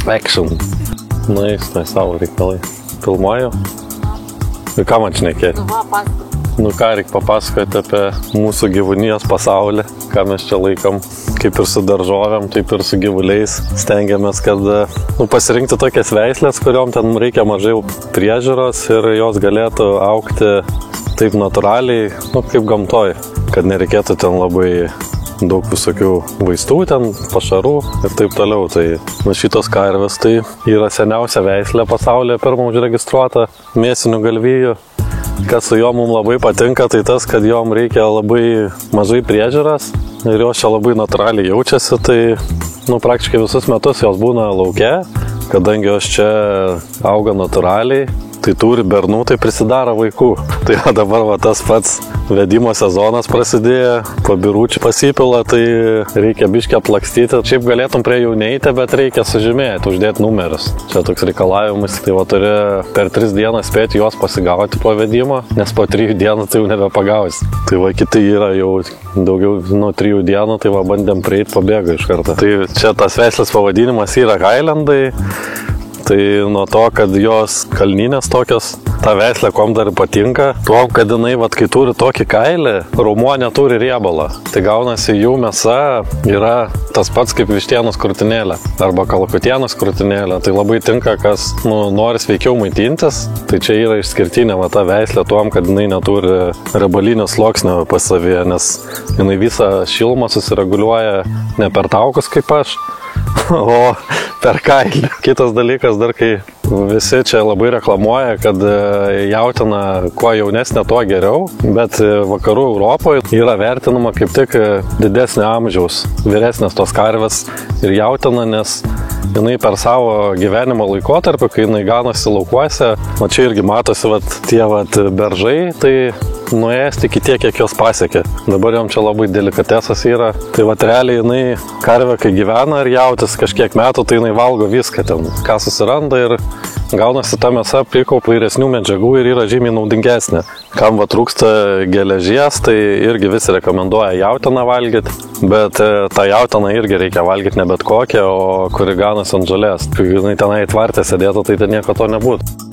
Action. Na, jis tai savo reikalai. Filmuoju. Ir ką man šnekėti? Nu ką, reikia papasakoti apie mūsų gyvūnijos pasaulį, ką mes čia laikom, kaip ir su daržovėm, taip ir su gyvuliais. Stengiamės, kad pasirinkti tokias veislės, kuriuom ten reikia mažai priežiūros ir jos galėtų augti taip natūraliai, kaip gamtoj, kad nereikėtų ten labai daug visokių vaistų, ten pašarų ir taip toliau. Tai šitos karvės tai yra seniausia veislė pasaulyje, pirmą užregistruota mėsinių galvijų. Kas su jom mums labai patinka, tai tas, kad jom reikia labai mažai priežiūros ir jos čia labai natūraliai jaučiasi, tai praktiškai visus metus jos būna lauke, kadangi jos čia auga natūraliai, tai turi bernų, tai prisidaro vaikų. Tai dabar tas pats vedimo sezonas prasidėjo, pabiručių pasipila, tai reikia biškį aplakstyti. Šiaip galėtum prie jų neiti, bet reikia sužymėti, uždėti numerius. Čia toks reikalavimas, tai turi per 3 dienas spėti juos pasigauti po vedimo, nes po 3 dienų tai jau nebepagausi. Tai kiti yra jau daugiau 3 dienų, tai bandėm prieiti, pabėga iš karto. Tai čia tas veislės pavadinimas yra Highlandai. Tai nuo to, kad jos kalninės tokios, ta veislė kuom dar patinka, tuo, kad jinai, kai turi tokį kailį, raumuo neturi riebalą. Tai gaunasi jų mėsa yra tas pats kaip vištienos krūtinėlė arba kalakutienos krūtinėlė. Tai labai tinka, kas nori sveikiau maitintis. Tai čia yra išskirtinė ta veislė tuom, kad jinai neturi riebalinio sluoksnio pas savyje, nes jinai visą šilumą susireguliuoja ne per taukus kaip aš, o per kailį. Kitas dalykas dar, kai visi čia labai reklamuoja, kad jautiena kuo jaunesnė, tuo geriau, bet vakarų Europoje yra vertinama kaip tik didesnio amžiaus, vyresnės tos karvės ir jautiena, nes jinai per savo gyvenimo laikotarpį, kai jinai ganosi laukuose, čia irgi matosi tie beržai, tai nuėjęs tik tiek, kiek jos pasiekė. Dabar jom čia labai delikatesas yra. Tai realiai jinai karvė, kai gyvena ir jautis kažkiek metų, tai jinai valgo viską ten, ką susiranda ir gaunasi ta mėsa prikaup įvairesnių medžiagų ir yra žymiai naudingesnė. Kam trūksta geležies, tai irgi visi rekomenduoja jautieną valgyti, bet tą jautieną irgi reikia valgyti ne bet kokią, o kuri ganosi ant žolės. Kai jinai tenai tvarte sėdėtų, tai ten nieko to nebūtų.